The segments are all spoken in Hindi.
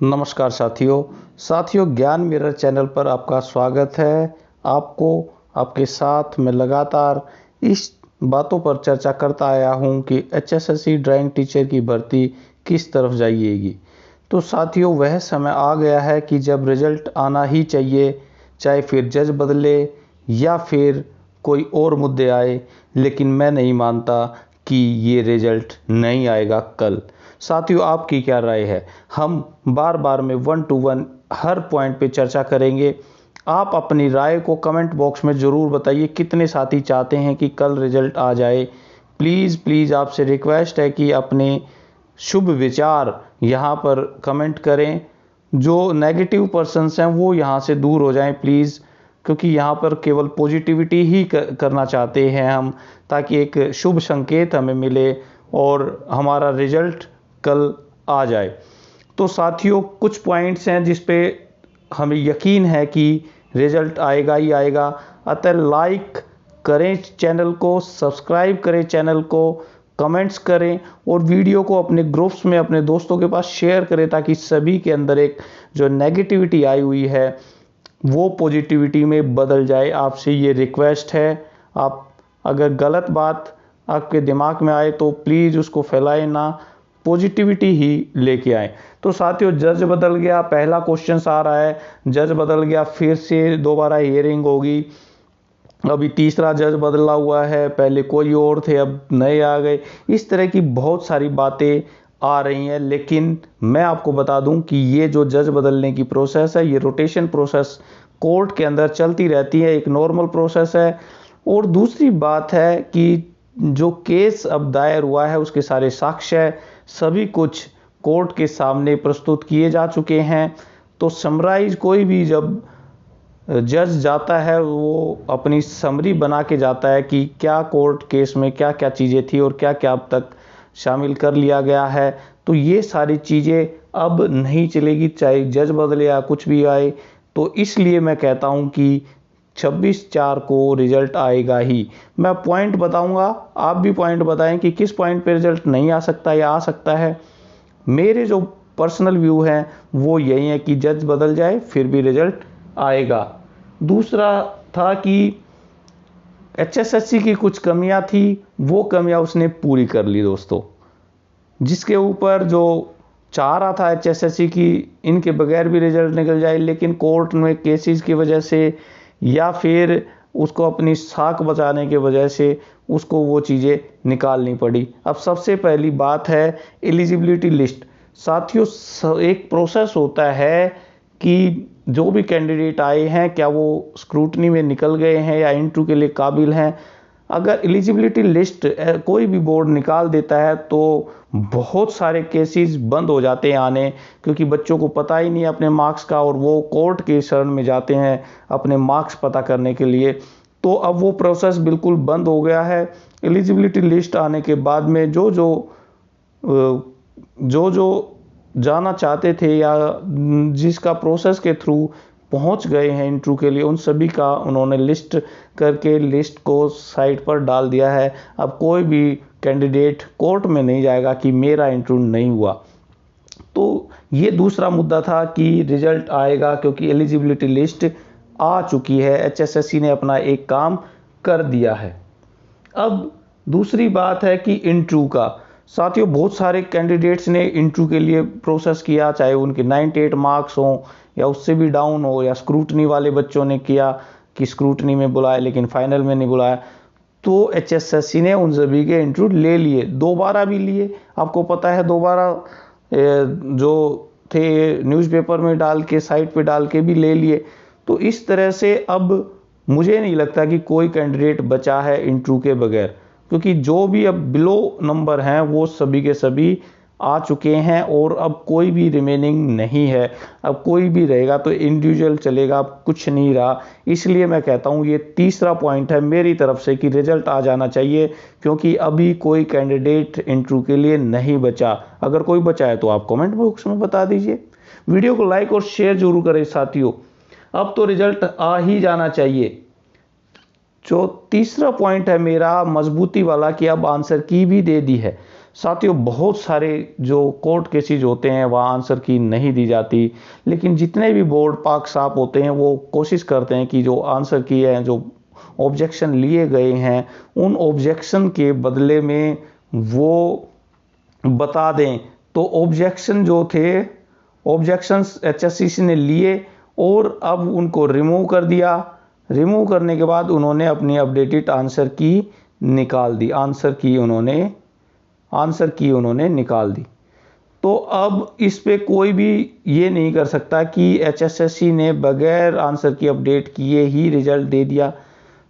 नमस्कार साथियों ज्ञान मिरर चैनल पर आपका स्वागत है। आपको आपके साथ मैं लगातार इस बातों पर चर्चा करता आया हूं कि एचएसएससी ड्राइंग टीचर की भर्ती किस तरफ जाइएगी। तो साथियों वह समय आ गया है कि जब रिजल्ट आना ही चाहिए, चाहे फिर जज बदले या फिर कोई और मुद्दे आए, लेकिन मैं नहीं मानता कि ये रिजल्ट नहीं आएगा कल। साथियों आपकी क्या राय है? हम बार बार में 1 to 1 हर पॉइंट पे चर्चा करेंगे। आप अपनी राय को कमेंट बॉक्स में ज़रूर बताइए। कितने साथी चाहते हैं कि कल रिजल्ट आ जाए? प्लीज़ आपसे रिक्वेस्ट है कि अपने शुभ विचार यहाँ पर कमेंट करें। जो नेगेटिव पर्सन्स हैं वो यहाँ से दूर हो जाएं प्लीज़, क्योंकि यहाँ पर केवल पॉजिटिविटी ही करना चाहते हैं हम, ताकि एक शुभ संकेत हमें मिले और हमारा रिजल्ट कल आ जाए। तो साथियों कुछ पॉइंट्स हैं जिस पे हमें यकीन है कि रिजल्ट आएगा ही आएगा। अतः लाइक करें चैनल को, सब्सक्राइब करें चैनल को, कमेंट्स करें और वीडियो को अपने ग्रुप्स में अपने दोस्तों के पास शेयर करें, ताकि सभी के अंदर एक जो नेगेटिविटी आई हुई है वो पॉजिटिविटी में बदल जाए। आपसे ये रिक्वेस्ट है। आप अगर गलत बात आपके दिमाग में आए तो प्लीज़ उसको फैलाएं ना, पॉजिटिविटी ही लेके आए। तो साथियों जज बदल गया, पहला क्वेश्चन आ रहा है। जज बदल गया, फिर से दोबारा हियरिंग होगी। अभी तीसरा जज बदला हुआ है, पहले कोई और थे अब नए आ गए। इस तरह की बहुत सारी बातें आ रही हैं, लेकिन मैं आपको बता दूं कि ये जो जज बदलने की प्रोसेस है, ये रोटेशन प्रोसेस कोर्ट के अंदर चलती रहती है, एक नॉर्मल प्रोसेस है। और दूसरी बात है कि जो केस अब दायर हुआ है उसके सारे साक्ष्य सभी कुछ कोर्ट के सामने प्रस्तुत किए जा चुके हैं। तो समराइज कोई भी जब जज जाता है वो अपनी समरी बना के जाता है कि क्या कोर्ट केस में क्या क्या चीज़ें थी और क्या क्या अब तक शामिल कर लिया गया है। तो ये सारी चीज़ें अब नहीं चलेगी, चाहे जज बदले या कुछ भी आए। तो इसलिए मैं कहता हूँ कि 26/4 को रिजल्ट आएगा ही। मैं पॉइंट बताऊंगा, आप भी पॉइंट बताएं कि किस पॉइंट पे रिजल्ट नहीं आ सकता या आ सकता है। मेरे जो पर्सनल व्यू है वो यही है कि जज बदल जाए फिर भी रिजल्ट आएगा। दूसरा था कि एचएसएससी की कुछ कमियां थी, वो कमियां उसने पूरी कर ली दोस्तों। जिसके ऊपर जो चाह रहा था एचएसएससी की इनके बगैर भी रिजल्ट निकल जाए, लेकिन कोर्ट में केसेस की वजह से या फिर उसको अपनी साख बचाने की वजह से उसको वो चीज़ें निकालनी पड़ी। अब सबसे पहली बात है एलिजिबिलिटी लिस्ट। साथियों एक प्रोसेस होता है कि जो भी कैंडिडेट आए हैं क्या वो स्क्रूटनी में निकल गए हैं या इंटरव्यू के लिए काबिल हैं। अगर एलिजिबिलिटी लिस्ट कोई भी बोर्ड निकाल देता है तो बहुत सारे केसेस बंद हो जाते हैं आने, क्योंकि बच्चों को पता ही नहीं है अपने मार्क्स का और वो कोर्ट के शरण में जाते हैं अपने मार्क्स पता करने के लिए। तो अब वो प्रोसेस बिल्कुल बंद हो गया है। एलिजिबिलिटी लिस्ट आने के बाद में जो जाना चाहते थे या जिसका प्रोसेस के थ्रू पहुंच गए हैं इंटरव्यू के लिए, उन सभी का उन्होंने लिस्ट करके लिस्ट को साइट पर डाल दिया है। अब कोई भी कैंडिडेट कोर्ट में नहीं जाएगा कि मेरा इंटरव्यू नहीं हुआ। तो ये दूसरा मुद्दा था कि रिजल्ट आएगा, क्योंकि एलिजिबिलिटी लिस्ट आ चुकी है। एचएसएससी ने अपना एक काम कर दिया है। अब दूसरी बात है कि इंटरव्यू का। साथियों बहुत सारे कैंडिडेट्स ने इंटरव्यू के लिए प्रोसेस किया, चाहे उनके 98 मार्क्स हों या उससे भी डाउन हो, या स्क्रूटनी वाले बच्चों ने किया कि स्क्रूटनी में बुलाया लेकिन फाइनल में नहीं बुलाया। तो एचएसएससी ने उन सभी के इंटरव्यू ले लिए, दोबारा भी लिए। आपको पता है दोबारा जो थे न्यूज़पेपर में डाल के साइट पे डाल के भी ले लिए। तो इस तरह से अब मुझे नहीं लगता कि कोई कैंडिडेट बचा है इंटरव्यू के बगैर, क्योंकि जो भी अब बिलो नंबर हैं वो सभी के सभी आ चुके हैं और अब कोई भी रिमेनिंग नहीं है। अब कोई भी रहेगा तो इंडिविजुअल चलेगा, अब कुछ नहीं रहा। इसलिए मैं कहता हूँ ये तीसरा पॉइंट है मेरी तरफ से कि रिजल्ट आ जाना चाहिए, क्योंकि अभी कोई कैंडिडेट इंटरव्यू के लिए नहीं बचा। अगर कोई बचा है तो आप कमेंट बॉक्स में बता दीजिए। वीडियो को लाइक और शेयर जरूर करें साथियों। अब तो रिजल्ट आ ही जाना चाहिए। जो तीसरा पॉइंट है मेरा मजबूती वाला कि अब आंसर की भी दे दी है। साथियों बहुत सारे जो कोर्ट केसेस होते हैं वहाँ आंसर की नहीं दी जाती, लेकिन जितने भी बोर्ड पाक साहब होते हैं वो कोशिश करते हैं कि जो आंसर की है, जो ऑब्जेक्शन लिए गए हैं, उन ऑब्जेक्शन के बदले में वो बता दें। तो ऑब्जेक्शन जो थे, ऑब्जेक्शंस एचएससीसी ने लिए और अब उनको रिमूव कर दिया। रिमूव करने के बाद उन्होंने अपनी अपडेटेड आंसर की निकाल दी, आंसर की उन्होंने निकाल दी। तो अब इस पे कोई भी ये नहीं कर सकता कि एचएसएससी ने बगैर आंसर की अपडेट किए ही रिजल्ट दे दिया।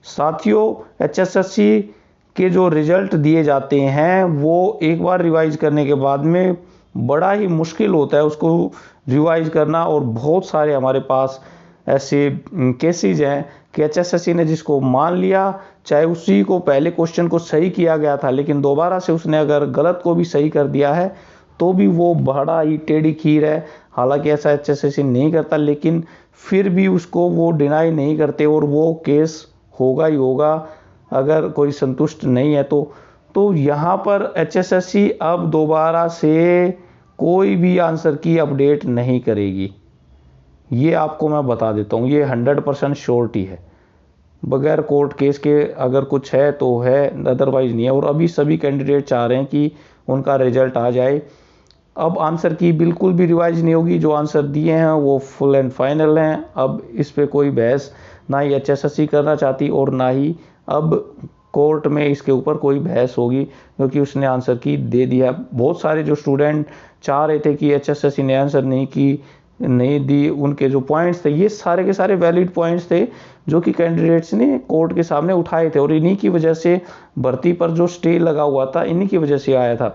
साथियों एचएसएससी के जो रिजल्ट दिए जाते हैं वो एक बार रिवाइज करने के बाद में बड़ा ही मुश्किल होता है उसको रिवाइज करना, और बहुत सारे हमारे पास ऐसे केसेस हैं कि एचएसएससी ने जिसको मान लिया, चाहे उसी को पहले क्वेश्चन को सही किया गया था लेकिन दोबारा से उसने अगर गलत को भी सही कर दिया है तो भी वो बड़ा ही टेढ़ी खीर है। हालांकि ऐसा एचएसएससी नहीं करता, लेकिन फिर भी उसको वो डिनाई नहीं करते और वो केस होगा ही होगा अगर कोई संतुष्ट नहीं है तो यहाँ पर एचएसएससी अब दोबारा से कोई भी आंसर की अपडेट नहीं करेगी। ये आपको मैं बता देता हूँ, ये 100% श्योरिटी है। बगैर कोर्ट केस के अगर कुछ है तो है, अदरवाइज नहीं है। और अभी सभी कैंडिडेट चाह रहे हैं कि उनका रिजल्ट आ जाए। अब आंसर की बिल्कुल भी रिवाइज नहीं होगी, जो आंसर दिए हैं वो फुल एंड फाइनल हैं। अब इस पे कोई बहस ना ही एचएसएससी करना चाहती और ना ही अब कोर्ट में इसके ऊपर कोई बहस होगी, क्योंकि उसने आंसर की दे दिया। बहुत सारे जो स्टूडेंट चाह रहे थे कि एचएसएससी ने आंसर नहीं दी, उनके जो पॉइंट्स थे ये सारे के सारे वैलिड पॉइंट्स थे जो कि कैंडिडेट्स ने कोर्ट के सामने उठाए थे, और इन्हीं की वजह से भर्ती पर जो स्टे लगा हुआ था इन्हीं की वजह से आया था।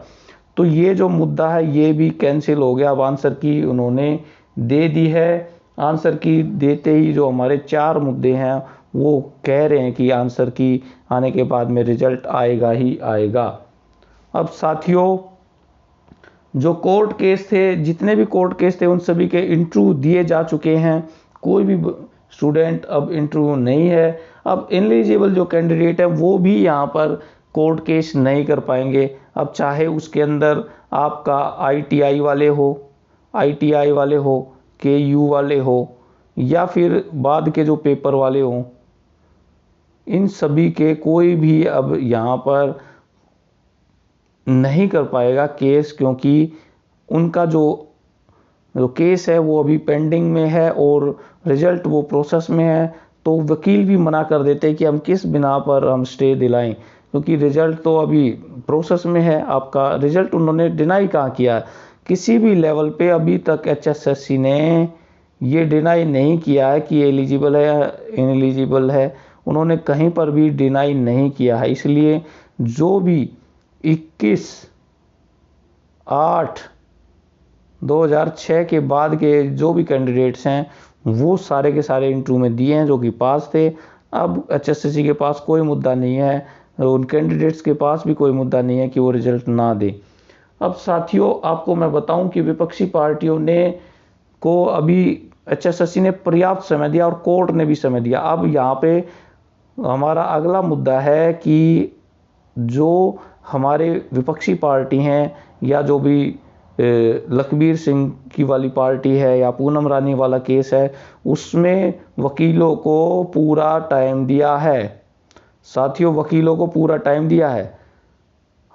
तो ये जो मुद्दा है ये भी कैंसिल हो गया। अब आंसर की उन्होंने दे दी है। आंसर की देते ही जो हमारे 4 मुद्दे हैं वो कह रहे हैं कि आंसर की आने के बाद में रिजल्ट आएगा ही आएगा। अब साथियों जो कोर्ट केस थे, जितने भी कोर्ट केस थे उन सभी के इंटरव्यू दिए जा चुके हैं। कोई भी स्टूडेंट अब इंटरव्यू नहीं है। अब इनएलिजिबल जो कैंडिडेट है वो भी यहाँ पर कोर्ट केस नहीं कर पाएंगे। अब चाहे उसके अंदर आपका आईटीआई वाले हो, केयू वाले हो या फिर बाद के जो पेपर वाले हो, इन सभी के कोई भी अब यहाँ पर नहीं कर पाएगा केस, क्योंकि उनका जो केस है वो अभी पेंडिंग में है और रिजल्ट वो प्रोसेस में है। तो वकील भी मना कर देते हैं कि हम किस बिना पर हम स्टे दिलाएं, क्योंकि रिजल्ट तो अभी प्रोसेस में है। आपका रिजल्ट उन्होंने डिनाई कहाँ किया है? किसी भी लेवल पे अभी तक एचएसएससी ने ये डिनाई नहीं किया है कि एलिजिबल है या इनएलिजिबल है। उन्होंने कहीं पर भी डिनाई नहीं किया है। इसलिए जो भी 21/8/2006 के बाद के जो भी कैंडिडेट्स हैं वो सारे के सारे इंटरव्यू में दिए हैं जो कि पास थे। अब एचएसएससी के पास कोई मुद्दा नहीं है, उन कैंडिडेट्स के पास भी कोई मुद्दा नहीं है कि वो रिजल्ट ना दे। अब साथियों आपको मैं बताऊं कि विपक्षी पार्टियों ने को अभी एचएसएससी ने पर्याप्त समय दिया और कोर्ट ने भी समय दिया। अब यहाँ पे हमारा अगला मुद्दा है कि जो हमारे विपक्षी पार्टी हैं या जो भी लखबीर सिंह की वाली पार्टी है या पूनम रानी वाला केस है, उसमें वकीलों को पूरा टाइम दिया है। साथियों वकीलों को पूरा टाइम दिया है।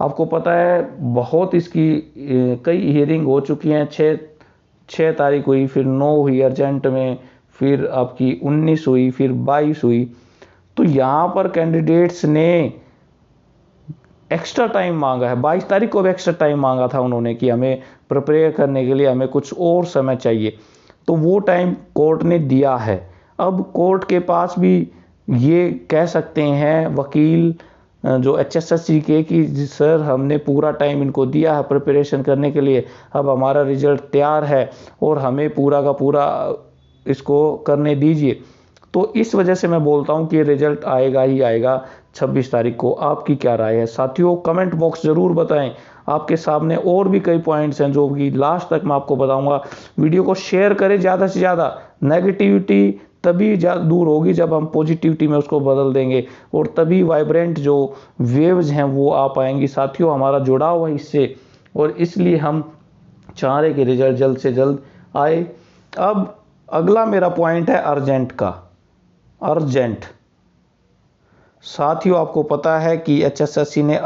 आपको पता है बहुत इसकी कई हियरिंग हो चुकी हैं। 6 तारीख हुई, फिर 9 हुई अर्जेंट में, फिर आपकी 19 हुई, फिर 22 हुई। तो यहाँ पर कैंडिडेट्स ने एक्स्ट्रा टाइम मांगा है। 22 तारीख को भी एक्स्ट्रा टाइम मांगा था उन्होंने कि हमें प्रिपेयर करने के लिए हमें कुछ और समय चाहिए, तो वो टाइम कोर्ट ने दिया है। अब कोर्ट के पास भी ये कह सकते हैं वकील जो एचएसएससी के कि सर हमने पूरा टाइम इनको दिया है प्रिपरेशन करने के लिए, अब हमारा रिजल्ट तैयार है और हमें पूरा का पूरा इसको करने दीजिए। तो इस वजह से मैं बोलता हूं कि रिजल्ट आएगा ही आएगा 26 तारीख को। आपकी क्या राय है साथियों? कमेंट बॉक्स जरूर बताएं। आपके सामने और भी कई पॉइंट्स हैं जो कि लास्ट तक मैं आपको बताऊंगा। वीडियो को शेयर करें ज़्यादा से ज़्यादा। नेगेटिविटी तभी दूर होगी जब हम पॉजिटिविटी में उसको बदल देंगे, और तभी वाइब्रेंट जो वेव्स हैं वो आ पाएंगी साथियों, हमारा जुड़ाव है इससे, और इसलिए हम चाह रहे कि रिजल्ट जल्द से जल्द आए। अब अगला मेरा पॉइंट है अर्जेंट का। अर्जेंट साथियों, आपको पता है कि HSSC ने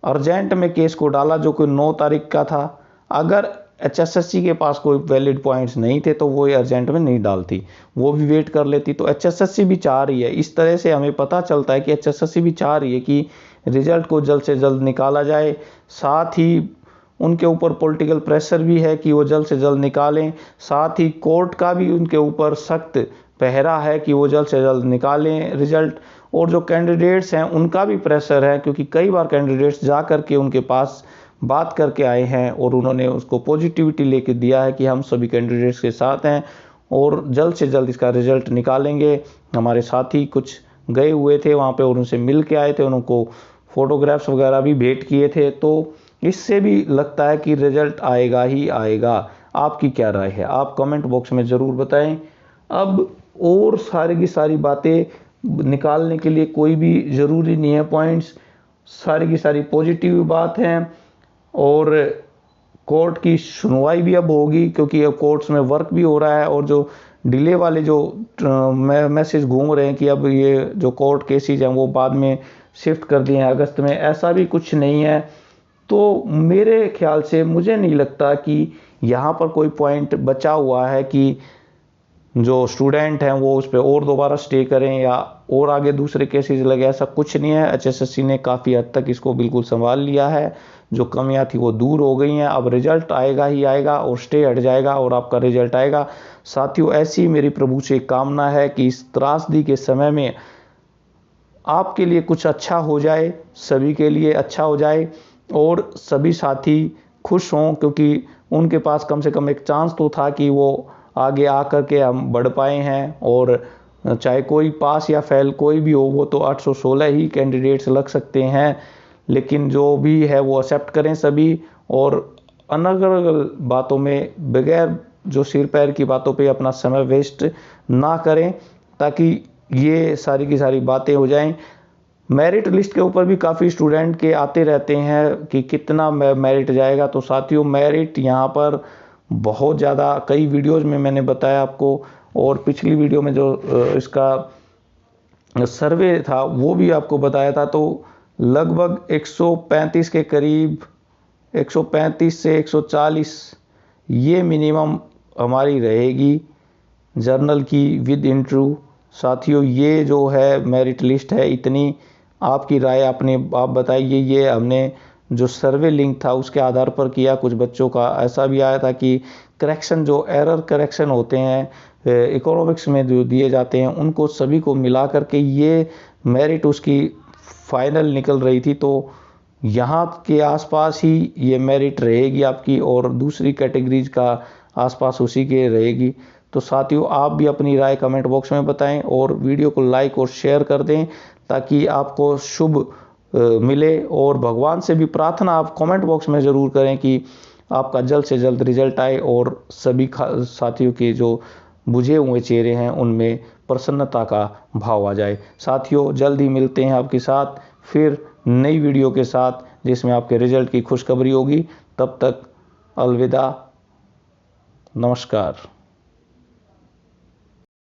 अर्जेंट में केस को डाला जो कि 9 तारीख का था। अगर HSSC के पास कोई वैलिड पॉइंट्स नहीं थे तो वो अर्जेंट में नहीं डालती, वो भी वेट कर लेती। तो HSSC भी चाह रही है, इस तरह से हमें पता चलता है कि HSSC भी चाह रही है कि रिजल्ट को जल्द से जल्द निकाला जाए। साथ ही उनके ऊपर पॉलिटिकल प्रेशर भी है कि वो जल्द से जल्द निकालें। साथ ही कोर्ट का भी उनके ऊपर सख्त पहरा है कि वो जल्द से जल्द निकालें रिजल्ट। और जो कैंडिडेट्स हैं उनका भी प्रेशर है, क्योंकि कई बार कैंडिडेट्स जा करके उनके पास बात करके आए हैं और उन्होंने उसको पॉजिटिविटी लेके दिया है कि हम सभी कैंडिडेट्स के साथ हैं और जल्द से जल्द इसका रिजल्ट निकालेंगे। हमारे साथी कुछ गए हुए थे वहाँ पे और उनसे मिल के आए थे, उनको फोटोग्राफ्स वगैरह भी भेंट किए थे। तो इससे भी लगता है कि रिजल्ट आएगा ही आएगा। आपकी क्या राय है, आप कमेंट बॉक्स में ज़रूर बताएं। अब और सारी की सारी बातें निकालने के लिए कोई भी ज़रूरी नहीं है पॉइंट्स, सारी की सारी पॉजिटिव बात हैं। और कोर्ट की सुनवाई भी अब होगी, क्योंकि अब कोर्ट्स में वर्क भी हो रहा है। और जो डिले वाले जो मैसेज घूम रहे हैं कि अब ये जो कोर्ट केसेस हैं वो बाद में शिफ्ट कर दिए हैं अगस्त में, ऐसा भी कुछ नहीं है। तो मेरे ख्याल से मुझे नहीं लगता कि यहाँ पर कोई पॉइंट बचा हुआ है कि जो स्टूडेंट हैं वो उस पर और दोबारा स्टे करें या और आगे दूसरे केसेस लगे, ऐसा कुछ नहीं है। HSSC ने काफ़ी हद तक इसको बिल्कुल संभाल लिया है, जो कमियां थी वो दूर हो गई हैं। अब रिजल्ट आएगा ही आएगा और स्टे हट जाएगा और आपका रिजल्ट आएगा। साथियों, ऐसी मेरी प्रभु से कामना है कि इस त्रासदी के समय में आपके लिए कुछ अच्छा हो जाए, सभी के लिए अच्छा हो जाए और सभी साथी खुश हों, क्योंकि उनके पास कम से कम एक चांस तो था कि वो आगे आकर के हम बढ़ पाए हैं। और चाहे कोई पास या फेल कोई भी हो, वो तो 816 ही कैंडिडेट्स लग सकते हैं, लेकिन जो भी है वो एक्सेप्ट करें सभी, और अनर्गल बातों में बगैर जो सिर पैर की बातों पे अपना समय वेस्ट ना करें, ताकि ये सारी की सारी बातें हो जाएं। मेरिट लिस्ट के ऊपर भी काफ़ी स्टूडेंट के आते रहते हैं कि कितना मेरिट जाएगा। तो साथियों, मेरिट यहाँ पर बहुत ज़्यादा, कई वीडियोज़ में मैंने बताया आपको, और पिछली वीडियो में जो इसका सर्वे था वो भी आपको बताया था। तो लगभग 135 के करीब, 135 से 140 ये मिनिमम हमारी रहेगी जर्नल की विद इंटरव्यू। साथियों, ये जो है मेरिट लिस्ट है, इतनी आपकी राय आप बताइए। ये हमने जो सर्वे लिंक था उसके आधार पर किया। कुछ बच्चों का ऐसा भी आया था कि करेक्शन, जो एरर करेक्शन होते हैं इकोनॉमिक्स में जो दिए जाते हैं, उनको सभी को मिला करके ये मेरिट उसकी फाइनल निकल रही थी। तो यहाँ के आसपास ही ये मेरिट रहेगी आपकी, और दूसरी कैटेगरीज का आसपास उसी के रहेगी। तो साथियों, आप भी अपनी राय कमेंट बॉक्स में बताएं और वीडियो को लाइक और शेयर कर दें, ताकि आपको शुभ मिले। और भगवान से भी प्रार्थना आप कमेंट बॉक्स में ज़रूर करें कि आपका जल्द से जल्द रिजल्ट आए और सभी साथियों के जो बुझे हुए चेहरे हैं उनमें प्रसन्नता का भाव आ जाए। साथियों, जल्द ही मिलते हैं आपके साथ फिर नई वीडियो के साथ, जिसमें आपके रिजल्ट की खुशखबरी होगी। तब तक अलविदा, नमस्कार।